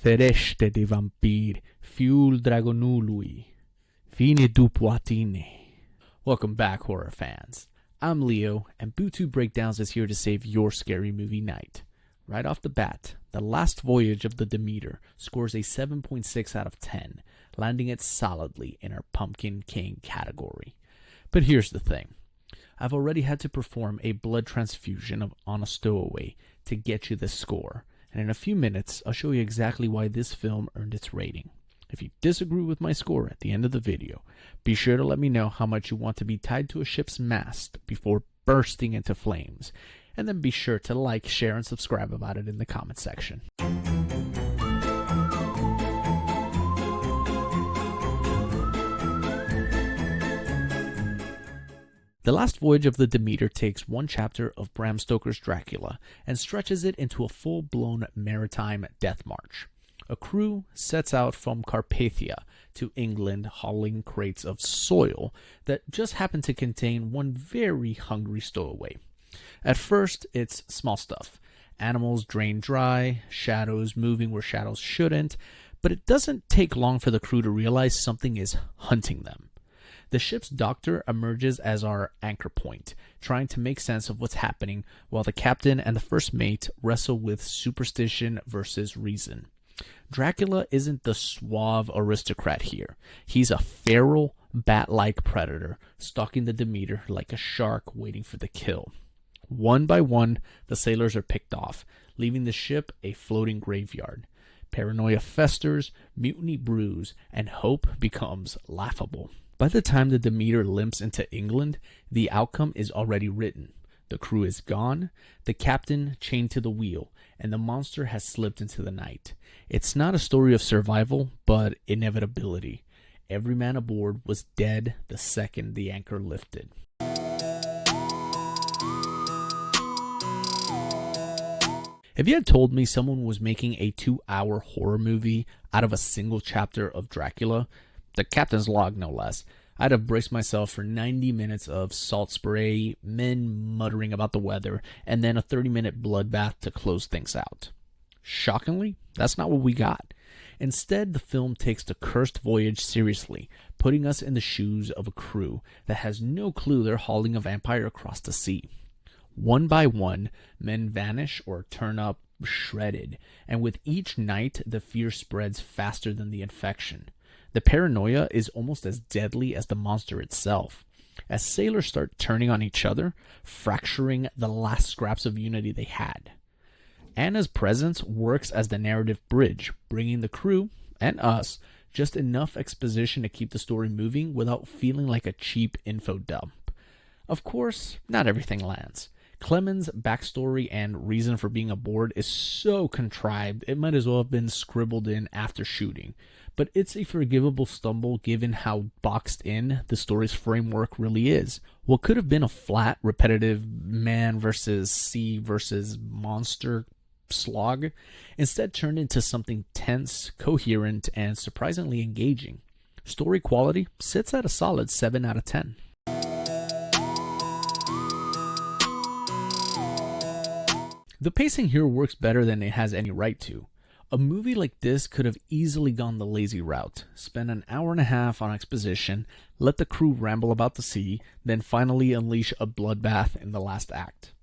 Fereste de vampir, fiul dragonului, fine du poitine. Welcome back, horror fans. I'm Leo, and Bootube Breakdowns is here to save your scary movie night. Right off the bat, The Last Voyage of the Demeter scores a 7.6 out of 10, landing it solidly in our Pumpkin King category. But here's the thing. I've already had to perform a blood transfusion on a stowaway to get you this score, and in a few minutes, I'll show you exactly why this film earned its rating. If you disagree with my score at the end of the video, be sure to let me know how much you want to be tied to a ship's mast before bursting into flames, and then be sure to like, share, and subscribe about it in the comment section. The Last Voyage of the Demeter takes one chapter of Bram Stoker's Dracula and stretches it into a full-blown maritime death march. A crew sets out from Carpathia to England hauling crates of soil that just happen to contain one very hungry stowaway. At first, it's small stuff. Animals drained dry, shadows moving where shadows shouldn't, but it doesn't take long for the crew to realize something is hunting them. The ship's doctor emerges as our anchor point, trying to make sense of what's happening while the captain and the first mate wrestle with superstition versus reason. Dracula isn't the suave aristocrat here. He's a feral, bat-like predator, stalking the Demeter like a shark waiting for the kill. One by one, the sailors are picked off, leaving the ship a floating graveyard. Paranoia festers, mutiny brews, and hope becomes laughable. By the time the Demeter limps into England, the outcome is already written. The crew is gone, the captain chained to the wheel, and the monster has slipped into the night. It's not a story of survival, but inevitability. Every man aboard was dead the second the anchor lifted. If you had told me someone was making a 2-hour horror movie out of a single chapter of Dracula, the captain's log no less, I'd have braced myself for 90 minutes of salt spray, men muttering about the weather, and then a 30-minute bloodbath to close things out. Shockingly, that's not what we got. Instead, the film takes the cursed voyage seriously, putting us in the shoes of a crew that has no clue they're hauling a vampire across the sea. One by one, men vanish or turn up shredded, and with each night, the fear spreads faster than the infection. The paranoia is almost as deadly as the monster itself, as sailors start turning on each other, fracturing the last scraps of unity they had. Anna's presence works as the narrative bridge, bringing the crew, and us, just enough exposition to keep the story moving without feeling like a cheap info dump. Of course, not everything lands. Clement's backstory and reason for being aboard is so contrived it might as well have been scribbled in after shooting, but it's a forgivable stumble given how boxed in the story's framework really is. What could have been a flat, repetitive man versus sea versus monster slog instead turned into something tense, coherent, and surprisingly engaging. Story quality sits at a solid 7 out of 10. The pacing here works better than it has any right to. A movie like this could have easily gone the lazy route, spend an hour and a half on exposition, let the crew ramble about the sea, then finally unleash a bloodbath in the last act.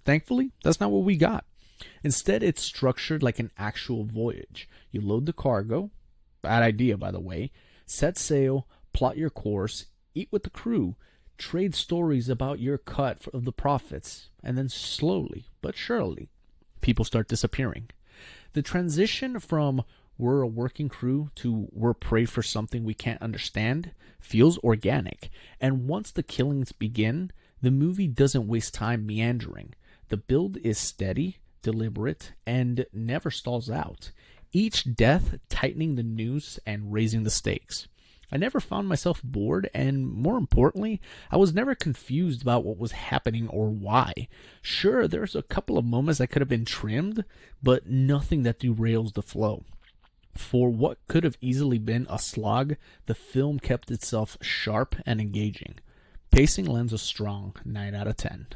Thankfully, that's not what we got. Instead, it's structured like an actual voyage. You load the cargo, bad idea by the way, set sail, plot your course, eat with the crew, trade stories about your cut of the profits, and then slowly but surely, people start disappearing. The transition from we're a working crew to we're prey for something we can't understand feels organic, and once the killings begin, the movie doesn't waste time meandering. The build is steady, deliberate, and never stalls out, each death tightening the noose and raising the stakes. I never found myself bored, and more importantly, I was never confused about what was happening or why. Sure, there's a couple of moments that could have been trimmed, but nothing that derails the flow. For what could have easily been a slog, the film kept itself sharp and engaging. Pacing lends a strong 9 out of 10.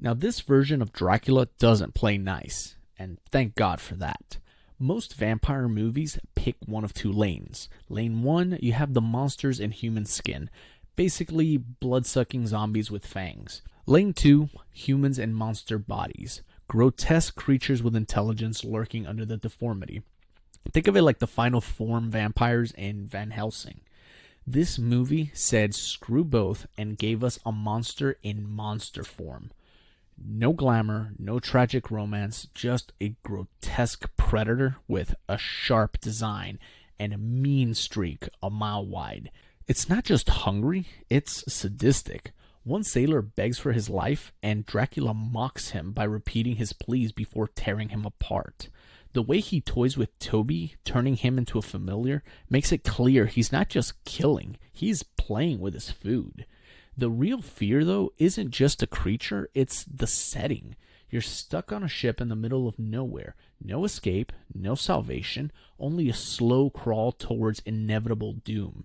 Now, this version of Dracula doesn't play nice, and thank God for that. Most vampire movies pick one of two lanes. Lane 1, you have the monsters in human skin, basically blood-sucking zombies with fangs. Lane 2, humans in monster bodies, grotesque creatures with intelligence lurking under the deformity. Think of it like the final form vampires in Van Helsing. This movie said screw both and gave us a monster in monster form. No glamour, no tragic romance, just a grotesque predator with a sharp design and a mean streak a mile wide. It's not just hungry, it's sadistic. One sailor begs for his life, and Dracula mocks him by repeating his pleas before tearing him apart. The way he toys with Toby, turning him into a familiar, makes it clear he's not just killing, he's playing with his food. The real fear, though, isn't just a creature, it's the setting. You're stuck on a ship in the middle of nowhere. No escape, no salvation, only a slow crawl towards inevitable doom.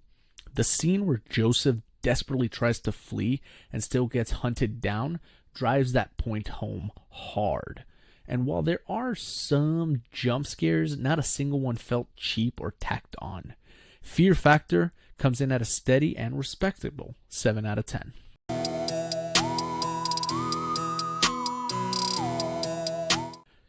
The scene where Joseph desperately tries to flee and still gets hunted down drives that point home hard. And while there are some jump scares, not a single one felt cheap or tacked on. Fear factor comes in at a steady and respectable 7 out of 10.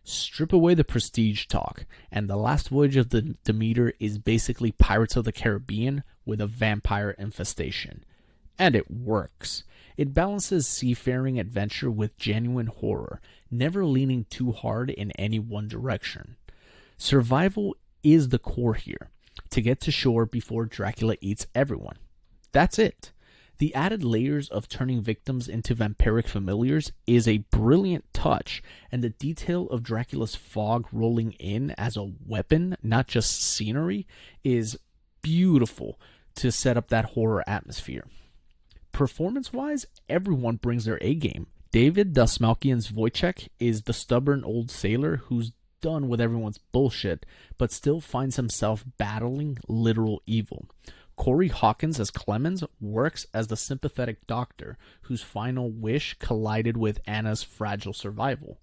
Strip away the prestige talk, and The Last Voyage of the Demeter is basically Pirates of the Caribbean with a vampire infestation. And it works. It balances seafaring adventure with genuine horror, never leaning too hard in any one direction. Survival is the core here, to get to shore before Dracula eats everyone. That's it. The added layers of turning victims into vampiric familiars is a brilliant touch, and the detail of Dracula's fog rolling in as a weapon, not just scenery, is beautiful to set up that horror atmosphere. Performance-wise, everyone brings their A-game. David Dastmalchian's Wojciech is the stubborn old sailor who's done with everyone's bullshit, but still finds himself battling literal evil. Corey Hawkins as Clemens works as the sympathetic doctor whose final wish collided with Anna's fragile survival.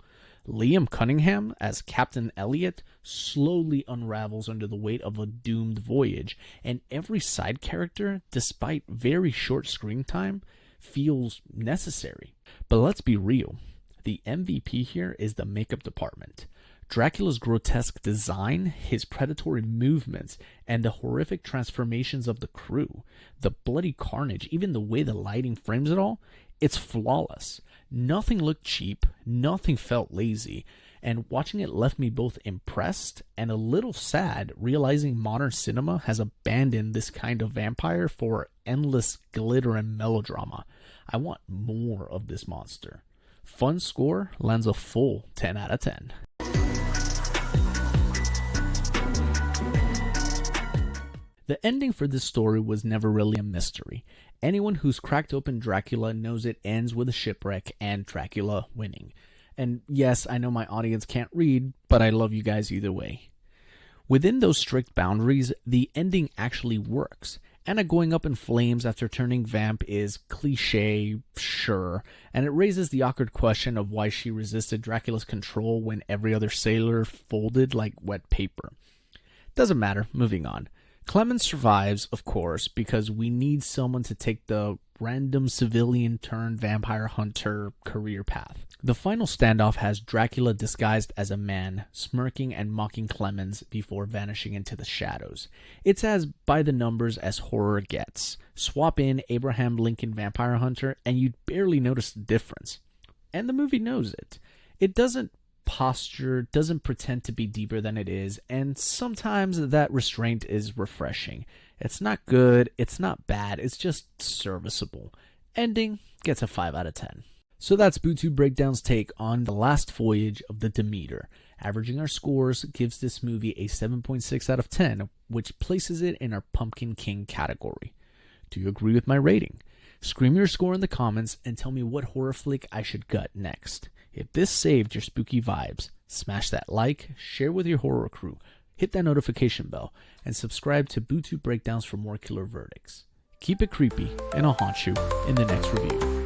Liam Cunningham as Captain Elliot slowly unravels under the weight of a doomed voyage, and every side character, despite very short screen time, feels necessary. But let's be real, the MVP here is the makeup department. Dracula's grotesque design, his predatory movements, and the horrific transformations of the crew, the bloody carnage, even the way the lighting frames it all, it's flawless. Nothing looked cheap, nothing felt lazy, and watching it left me both impressed and a little sad, realizing modern cinema has abandoned this kind of vampire for endless glitter and melodrama. I want more of this monster. Fun score lands a full 10 out of 10. The ending for this story was never really a mystery. Anyone who's cracked open Dracula knows it ends with a shipwreck and Dracula winning. And yes, I know my audience can't read, but I love you guys either way. Within those strict boundaries, the ending actually works. Anna going up in flames after turning vamp is cliche, sure, and it raises the awkward question of why she resisted Dracula's control when every other sailor folded like wet paper. Doesn't matter, moving on. Clemens survives, of course, because we need someone to take the random civilian turned vampire hunter career path. The final standoff has Dracula disguised as a man, smirking and mocking Clemens before vanishing into the shadows. It's as by the numbers as horror gets. Swap in Abraham Lincoln Vampire Hunter and you'd barely notice the difference. And the movie knows it. It doesn't posture, doesn't pretend to be deeper than it is, and sometimes that restraint is refreshing. It's not good, it's not bad, it's just serviceable. Ending gets a 5 out of 10. So that's Bootube Breakdowns' take on The Last Voyage of the Demeter. Averaging our scores gives this movie a 7.6 out of 10, which places it in our Pumpkin King category. Do you agree with my rating? Scream your score in the comments and tell me what horror flick I should gut next. If this saved your spooky vibes, smash that like, share with your horror crew, hit that notification bell, and subscribe to Bootube Breakdowns for more killer verdicts. Keep it creepy, and I'll haunt you in the next review.